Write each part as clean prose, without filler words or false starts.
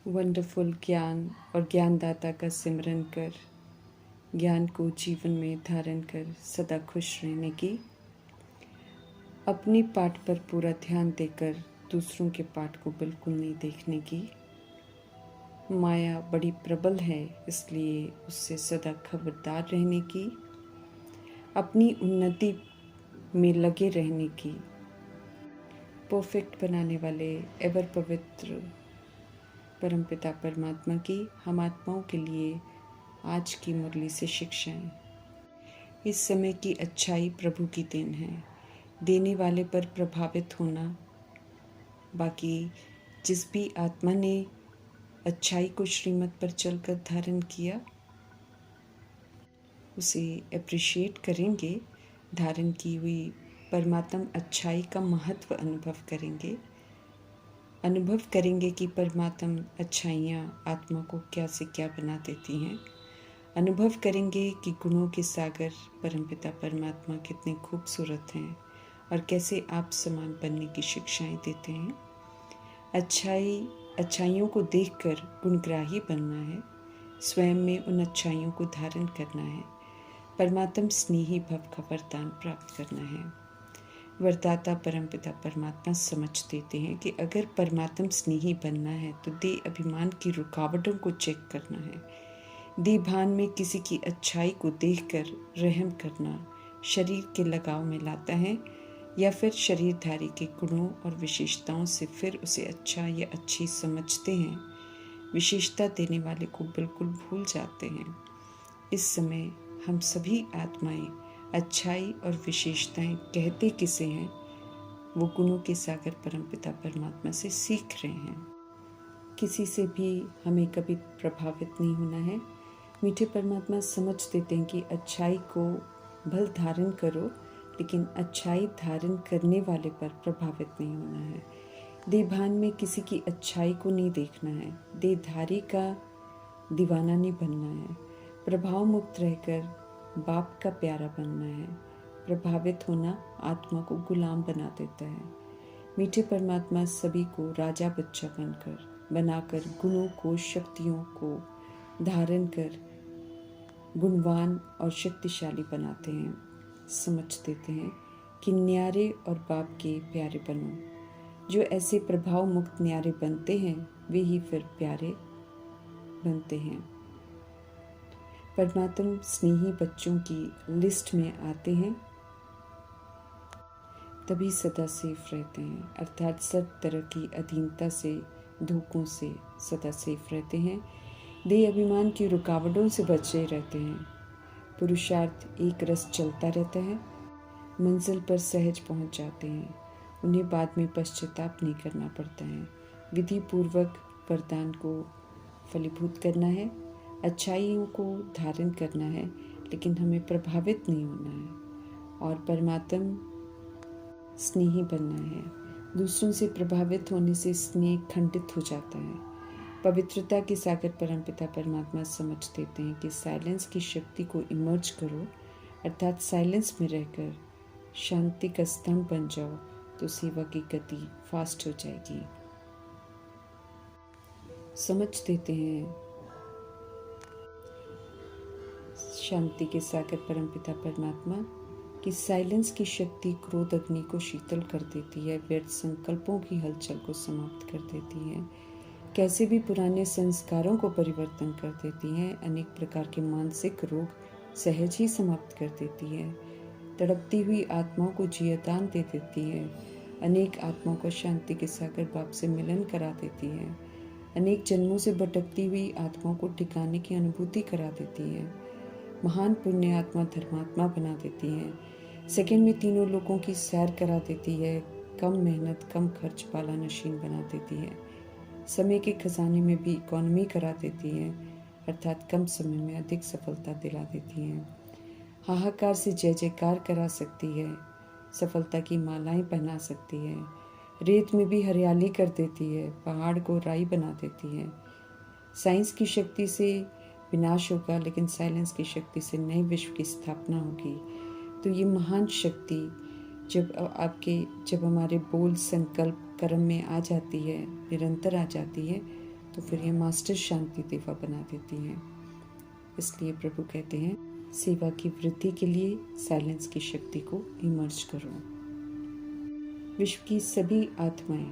Wonderful ज्ञान और ज्ञानदाता का सिमरन कर, ज्ञान को जीवन में धारण कर सदा खुश रहने की, अपनी पाठ पर पूरा ध्यान देकर दूसरों के पाठ को बिल्कुल नहीं देखने की, माया बड़ी प्रबल है इसलिए उससे सदा खबरदार रहने की, अपनी उन्नति में लगे रहने की, परफेक्ट बनाने वाले एवर पवित्र परमपिता परमात्मा की हम आत्माओं के लिए आज की मुरली से शिक्षाएं। इस समय की अच्छाई प्रभु की देन है, देने वाले पर प्रभावित होना। बाकी जिस भी आत्मा ने अच्छाई को श्रीमत पर चलकर धारण किया उसे अप्रिशिएट करेंगे, धारण की हुई परमात्म अच्छाई का महत्व अनुभव करेंगे कि परमात्म अच्छाइयाँ आत्मा को क्या से क्या बना देती हैं। अनुभव करेंगे कि गुणों के सागर परमपिता परमात्मा कितने खूबसूरत हैं और कैसे आप समान बनने की शिक्षाएं देते हैं। अच्छाइयों को देखकर गुणग्राही बनना है, स्वयं में उन अच्छाइयों को धारण करना है, परमात्म स्नेही भव का वरदान प्राप्त करना है। वरदाता परमपिता परमात्मा समझ देते हैं कि अगर परमात्म स्नेही बनना है तो देह अभिमान की रुकावटों को चेक करना है, देह भान में किसी की अच्छाई को देखकर रहम करना शरीर के लगाव में लाता है या फिर शरीरधारी के गुणों और विशेषताओं से फिर उसे अच्छा या अच्छी समझते हैं, विशेषता देने वाले को बिल्कुल भूल जाते हैं। इस समय हम सभी आत्माएं अच्छाई और विशेषताएं कहते किसे हैं, वो गुणों के सागर परमपिता परमात्मा से सीख रहे हैं। किसी से भी हमें कभी प्रभावित नहीं होना है। मीठे परमात्मा समझ देते हैं कि अच्छाई को भल धारण करो, लेकिन अच्छाई धारण करने वाले पर प्रभावित नहीं होना है। देहभान में किसी की अच्छाई को नहीं देखना है, देहधारी का दीवाना नहीं बनना है, प्रभाव मुक्त रहकर बाप का प्यारा बनना है। प्रभावित होना आत्मा को गुलाम बना देता है। मीठे परमात्मा सभी को राजा बच्चा बनाकर गुणों को, शक्तियों को धारण कर गुणवान और शक्तिशाली बनाते हैं। समझ देते हैं कि न्यारे और बाप के प्यारे बनो। जो ऐसे प्रभाव मुक्त न्यारे बनते हैं वे ही फिर प्यारे बनते हैं। परमात्म स्नेही बच्चों की लिस्ट में आते हैं तभी सदा सेफ रहते हैं, अर्थात सब तरह की अधीनता से, धोखों से सदा सेफ रहते हैं, देह अभिमान की रुकावटों से बचे रहते हैं। पुरुषार्थ एक रस चलता रहता है, मंजिल पर सहज पहुंच जाते हैं, उन्हें बाद में पश्चाताप नहीं करना पड़ता है। विधि पूर्वक वरदान को फलीभूत करना है, अच्छाइयों को धारण करना है, लेकिन हमें प्रभावित नहीं होना है और परमात्म स्नेही बनना है। दूसरों से प्रभावित होने से स्नेह खंडित हो जाता है। पवित्रता के सागर परमपिता परमात्मा समझ देते हैं कि साइलेंस की शक्ति को इमर्ज करो, अर्थात साइलेंस में रहकर शांति का स्तंभ बन जाओ तो सेवा की गति फास्ट हो जाएगी। समझ देते हैं शांति के सागर परमपिता परमात्मा कि साइलेंस की शक्ति क्रोध अग्नि को शीतल कर देती है, व्यर्थ संकल्पों की हलचल को समाप्त कर देती है, कैसे भी पुराने संस्कारों को परिवर्तन कर देती है, अनेक प्रकार के मानसिक रोग सहज ही समाप्त कर देती है, तड़पती हुई आत्माओं को जियादान दे देती है, अनेक आत्माओं को शांति के सागर बाप से मिलन करा देती है, अनेक जन्मों से भटकती हुई आत्माओं को ठिकाने की अनुभूति करा देती है, महान पुण्य आत्मा धर्मात्मा बना देती है, सेकंड में तीनों लोगों की सैर करा देती है, कम मेहनत कम खर्च वाला नशीन बना देती है, समय के खजाने में भी इकोनॉमी करा देती है, अर्थात कम समय में अधिक सफलता दिला देती है, हाहाकार से जय जयकार करा सकती है, सफलता की मालाएं पहना सकती है, रेत में भी हरियाली कर देती है, पहाड़ को राई बना देती है। साइंस की शक्ति से विनाश होगा, लेकिन साइलेंस की शक्ति से नए विश्व की स्थापना होगी। तो ये महान शक्ति जब हमारे बोल संकल्प कर्म में आ जाती है, निरंतर आ जाती है, तो फिर यह मास्टर शांति देवा बना देती हैं। इसलिए प्रभु कहते हैं, सेवा की वृद्धि के लिए साइलेंस की शक्ति को इमर्ज करो। विश्व की सभी आत्माएं,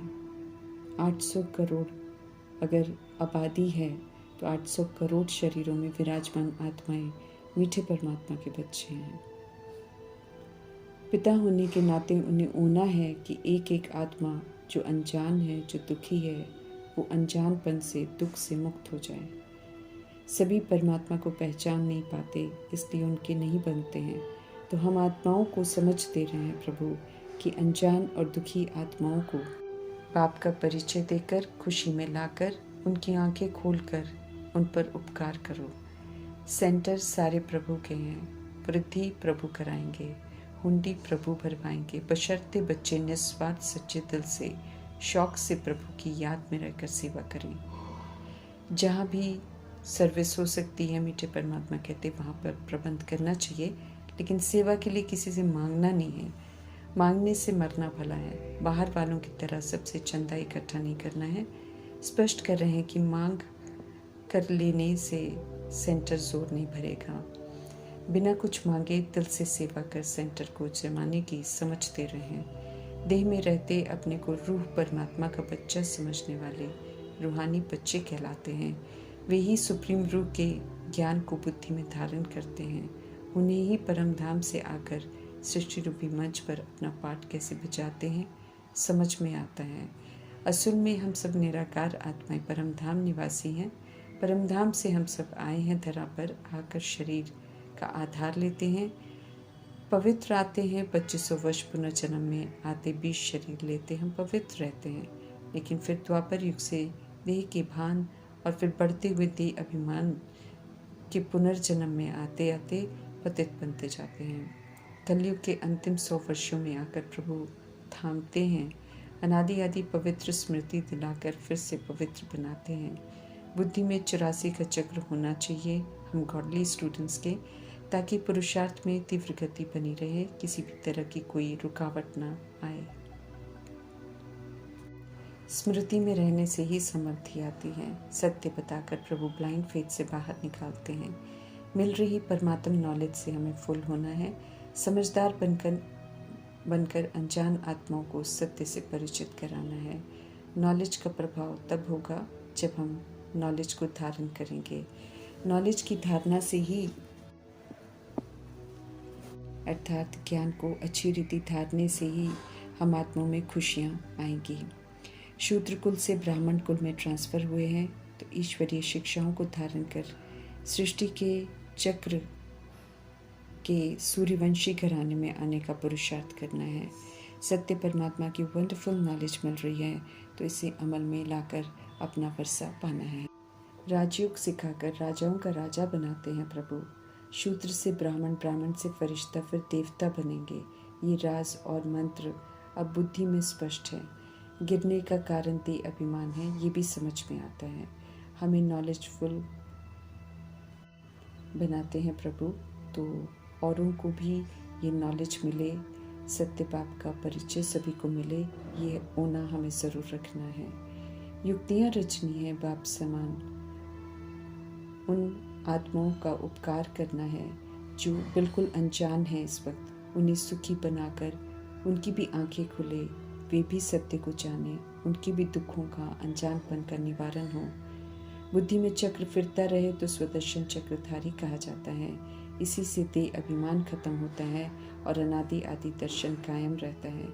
800 करोड़ अगर आबादी है तो 800 करोड़ शरीरों में विराजमान आत्माएं मीठे परमात्मा के बच्चे हैं। पिता होने के नाते उन्हें होना है कि एक एक आत्मा जो अनजान है, जो दुखी है, वो अनजानपन से, दुख से मुक्त हो जाए। सभी परमात्मा को पहचान नहीं पाते, इसलिए उनके नहीं बनते हैं। तो हम आत्माओं को समझ दे रहे हैं प्रभु कि अनजान और दुखी आत्माओं को पाप का परिचय देकर, खुशी में लाकर, उनकी आंखें खोलकर उन पर उपकार करो। सेंटर सारे प्रभु के हैं, वृद्धि प्रभु कराएंगे, हुंडी प्रभु भरवाएंगे, बशर्ते बच्चे निस्वार्थ सच्चे दिल से, शौक से प्रभु की याद में रहकर सेवा करें। जहाँ भी सर्विस हो सकती है, मीठे परमात्मा कहते वहाँ पर प्रबंध करना चाहिए, लेकिन सेवा के लिए किसी से मांगना नहीं है। मांगने से मरना भला है। बाहर वालों की तरह सबसे चंदा इकट्ठा नहीं करना है। स्पष्ट कर रहे हैं कि मांग कर लेने से सेंटर जोर नहीं भरेगा। बिना कुछ मांगे दिल से सेवा कर सेंटर को जमाने की समझ दे रहे हैं। देह में रहते अपने को रूह परमात्मा का बच्चा समझने वाले रूहानी बच्चे कहलाते हैं। वे ही सुप्रीम रूह के ज्ञान को बुद्धि में धारण करते हैं। उन्हें ही परम धाम से आकर सृष्टि रूपी मंच पर अपना पाठ कैसे बजाते हैं समझ में आता है। असल में हम सब निराकार आत्माएं परम धाम निवासी हैं। परम धाम से हम सब आए हैं, धरा पर आकर शरीर का आधार लेते हैं, पवित्र आते हैं। 2500 वर्ष पुनर्जन्म में आते 20 शरीर लेते हम पवित्र रहते हैं, लेकिन फिर द्वापर युग से देह के भान और फिर बढ़ते हुए देह अभिमान के पुनर्जन्म में आते आते पतित बनते जाते हैं। कलयुग के अंतिम 100 वर्षों में आकर प्रभु थामते हैं, अनादि आदि पवित्र स्मृति दिलाकर फिर से पवित्र बनाते हैं। बुद्धि में 84 का चक्र होना चाहिए हम गॉडली स्टूडेंट्स के, ताकि पुरुषार्थ में तीव्र गति बनी रहे, किसी भी तरह की कोई रुकावट ना आए। स्मृति में रहने से ही समृद्धि आती है। सत्य बताकर प्रभु ब्लाइंड फेथ से बाहर निकालते हैं। मिल रही परमात्म नॉलेज से हमें फुल होना है। समझदार बनकर अनजान आत्माओं को सत्य से परिचित कराना है। नॉलेज का प्रभाव तब होगा जब हम नॉलेज को धारण करेंगे। नॉलेज की धारणा से ही, अर्थात ज्ञान को अच्छी रीति धारने से ही हम आत्माओं में खुशियाँ आएंगी। शूद्र कुल से ब्राह्मण कुल में ट्रांसफ़र हुए हैं, तो ईश्वरीय शिक्षाओं को धारण कर सृष्टि के चक्र के सूर्यवंशी घराने में आने का पुरुषार्थ करना है। सत्य परमात्मा की वंडरफुल नॉलेज मिल रही है, तो इसे अमल में लाकर अपना वर्षा पाना है। राजयोग सिखाकर राजाओं का राजा बनाते हैं प्रभु। शूद्र से ब्राह्मण, ब्राह्मण से फरिश्ता, फिर देवता बनेंगे। ये राज और मंत्र अब बुद्धि में स्पष्ट है। गिरने का कारण दे अभिमान है, ये भी समझ में आता है। हमें नॉलेजफुल बनाते हैं प्रभु, तो औरों को भी ये नॉलेज मिले, सत्य बाप का परिचय सभी को मिले, ये होना हमें ज़रूर रखना है। युक्तियाँ रचनी है बाप समान, उन आत्माओं का उपकार करना है जो बिल्कुल अनजान है इस वक्त। उन्हें सुखी बनाकर उनकी भी आंखें खुले, वे भी सत्य को जाने, उनकी भी दुखों का, अनजानपन का निवारण हो। बुद्धि में चक्र फिरता रहे तो स्वदर्शन चक्रधारी कहा जाता है। इसी से देह अभिमान खत्म होता है और अनादि आदि दर्शन कायम रहता है।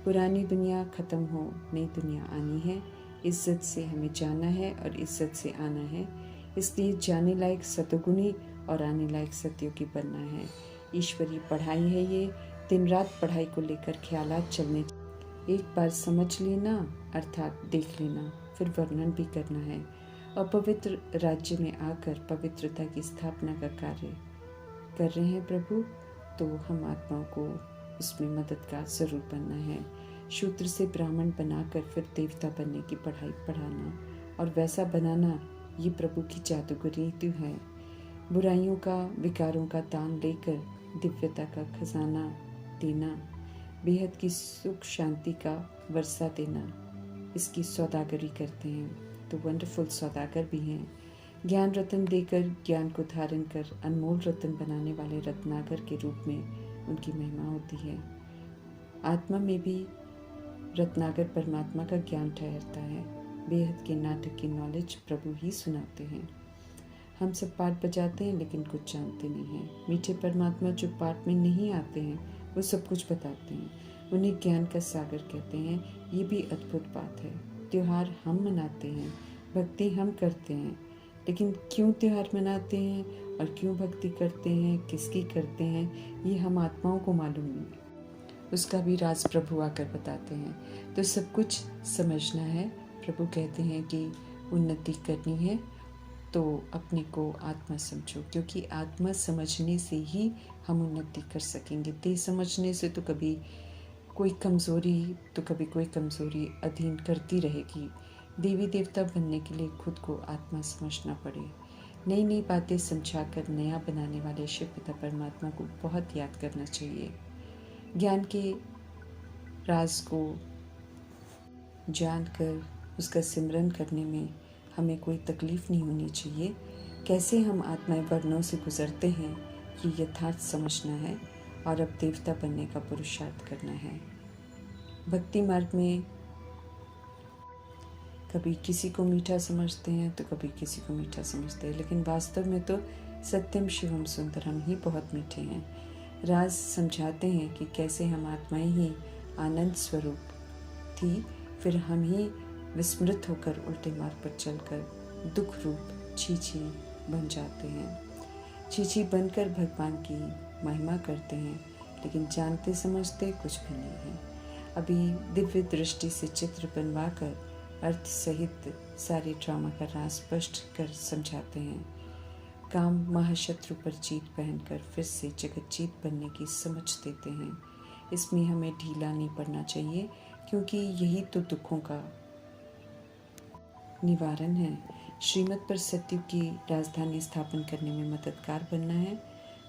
पुरानी दुनिया खत्म हो, नई दुनिया आनी है। इज्जत से हमें जाना है और इज्जत से आना है। इसलिए जाने लायक सतगुणी और आने लायक सत्योगी बनना है। ईश्वरीय पढ़ाई है ये। दिन रात पढ़ाई को लेकर ख्यालात चलने, एक बार समझ लेना अर्थात देख लेना, फिर वर्णन भी करना है। अपवित्र राज्य में आकर पवित्रता की स्थापना का कार्य कर रहे हैं प्रभु, तो हम आत्माओं को उसमें मददगार जरूर बनना है। शूद्र से ब्राह्मण बनाकर फिर देवता बनने की पढ़ाई पढ़ाना और वैसा बनाना, ये प्रभु की जादूगरी तो है। बुराइयों का, विकारों का दान लेकर दिव्यता का खजाना देना, बेहद की सुख शांति का वर्षा देना, इसकी सौदागरी करते हैं। तो वंडरफुल सौदागर भी हैं। ज्ञान रत्न देकर ज्ञान को धारण कर अनमोल रत्न बनाने वाले रत्नाकर के रूप में उनकी महिमा होती है। आत्मा में भी रत्नाकर परमात्मा का ज्ञान ठहरता है। बेहद के नाटक की नॉलेज प्रभु ही सुनाते हैं। हम सब पाठ बजाते हैं लेकिन कुछ जानते नहीं हैं। मीठे परमात्मा जो पाठ में नहीं आते हैं वो सब कुछ बताते हैं। उन्हें ज्ञान का सागर कहते हैं। ये भी अद्भुत बात है। त्योहार हम मनाते हैं, भक्ति हम करते हैं, लेकिन क्यों त्योहार मनाते हैं और क्यों भक्ति करते हैं, किसकी करते हैं, ये हम आत्माओं को मालूम नहीं। उसका भी राज प्रभु आकर बताते हैं। तो सब कुछ समझना है। प्रभु कहते हैं कि उन्नति करनी है तो अपने को आत्मा समझो, क्योंकि आत्मा समझने से ही हम उन्नति कर सकेंगे। देह समझने से तो कभी कोई कमज़ोरी अधीन करती रहेगी। देवी देवता बनने के लिए खुद को आत्मा समझना पड़े। नई नई बातें समझाकर नया बनाने वाले शिव पिता परमात्मा को बहुत याद करना चाहिए। ज्ञान के राज को जानकर उसका सिमरन करने में हमें कोई तकलीफ़ नहीं होनी चाहिए। कैसे हम आत्माएं वर्णों से गुजरते हैं ये यथार्थ समझना है और अब देवता बनने का पुरुषार्थ करना है। भक्ति मार्ग में कभी किसी को मीठा समझते हैं तो कभी किसी को मीठा समझते हैं, लेकिन वास्तव में तो सत्यम शिवम सुंदरम ही बहुत मीठे हैं। राज समझाते हैं कि कैसे हम आत्माएं ही आनंद स्वरूप थी, फिर हम ही विस्मृत होकर उल्टे मार्ग पर चलकर दुख रूप छीछी बन जाते हैं। छीछी बनकर भगवान की महिमा करते हैं, लेकिन जानते समझते कुछ भी नहीं है। अभी दिव्य दृष्टि से चित्र बनवाकर अर्थ सहित सारे ड्रामा का राज स्पष्ट कर समझाते हैं। काम महाशत्रु पर जीत पहनकर फिर से जगत जीत बनने की समझ देते हैं। इसमें हमें ढीला नहीं पड़ना चाहिए, क्योंकि यही तो दुखों का निवारण है। श्रीमत पर सत्युग की राजधानी स्थापन करने में मददगार बनना है।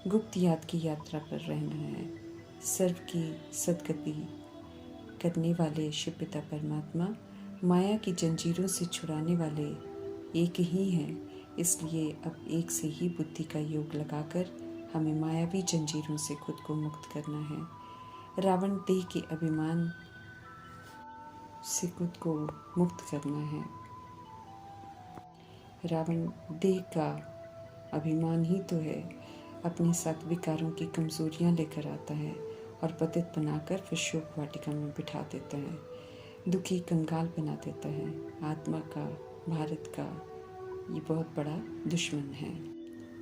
गुप्त याद की यात्रा पर रहना है। सर्व की सदगति करने वाले शिव पिता परमात्मा माया की जंजीरों से छुड़ाने वाले एक ही हैं। इसलिए अब एक से ही बुद्धि का योग लगाकर हमें मायावी जंजीरों से खुद को मुक्त करना है। रावण देह के अभिमान से खुद को मुक्त करना है। रावण देह का अभिमान ही तो है, अपने साथ विकारों की कमजोरियां लेकर आता है और पतित बनाकर फिर शोक वाटिका में बिठा देता है, दुखी कंगाल बना देता है। आत्मा का, भारत का ये बहुत बड़ा दुश्मन है।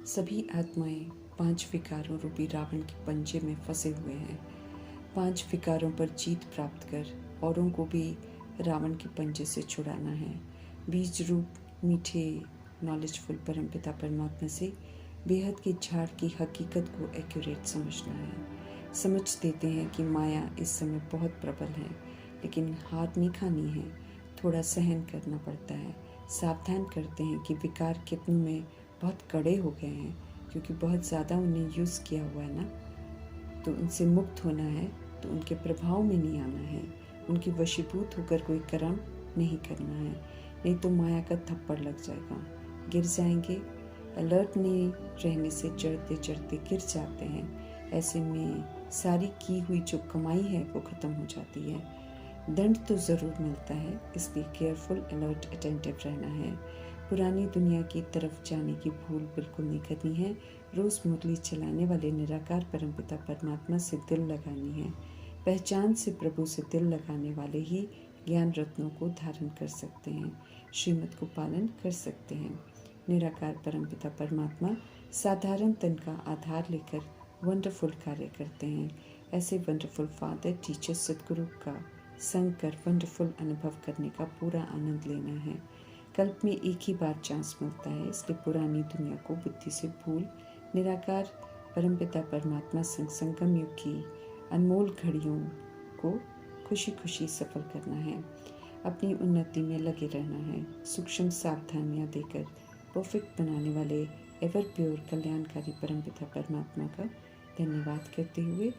सभी आत्माएं 5 विकारों रूपी रावण के पंजे में फंसे हुए हैं। 5 विकारों पर जीत प्राप्त कर औरों को भी रावण के पंजे से छुड़ाना है। बीज रूप मीठे नॉलेजफुल परमपिता परमात्मा से बेहद की झाड़ की हकीकत को एक्यूरेट समझना है। समझ देते हैं कि माया इस समय बहुत प्रबल है, लेकिन हार नहीं खानी है, थोड़ा सहन करना पड़ता है। सावधान करते हैं कि विकार कितनों में बहुत कड़े हो गए हैं, क्योंकि बहुत ज़्यादा उन्हें यूज़ किया हुआ है ना, तो उनसे मुक्त होना है, तो उनके प्रभाव में नहीं आना है। उनके वशीभूत होकर कोई कर्म नहीं करना है, नहीं तो माया का थप्पड़ लग जाएगा, गिर जाएंगे। अलर्ट नहीं रहने से चढ़ते चढ़ते गिर जाते हैं। ऐसे में सारी की हुई जो कमाई है वो ख़त्म हो जाती है। दंड तो ज़रूर मिलता है, इसलिए केयरफुल, अलर्ट, अटेंटिव रहना है। पुरानी दुनिया की तरफ जाने की भूल बिल्कुल नहीं करनी है। रोज़ मुरली चलाने वाले निराकार परमपिता परमात्मा से दिल लगानी है। पहचान से प्रभु से दिल लगाने वाले ही ज्ञान रत्नों को धारण कर सकते हैं, श्रीमत को पालन कर सकते हैं। निराकार परमपिता परमात्मा साधारण तन का आधार लेकर वंडरफुल कार्य करते हैं। ऐसे वंडरफुल फादर, टीचर, सदगुरु का संग कर वंडरफुल अनुभव करने का पूरा आनंद लेना है। कल्प में एक ही बार चांस मिलता है, इसलिए पुरानी दुनिया को बुद्धि से भूल निराकार परमपिता परमात्मा संग संगम युग की अनमोल घड़ियों को खुशी खुशी सफल करना है। अपनी उन्नति में लगे रहना है। सूक्ष्म सावधानियाँ देकर परफेक्ट बनाने वाले एवर प्योर कल्याणकारी परमपिता परमात्मा का धन्यवाद करते हुए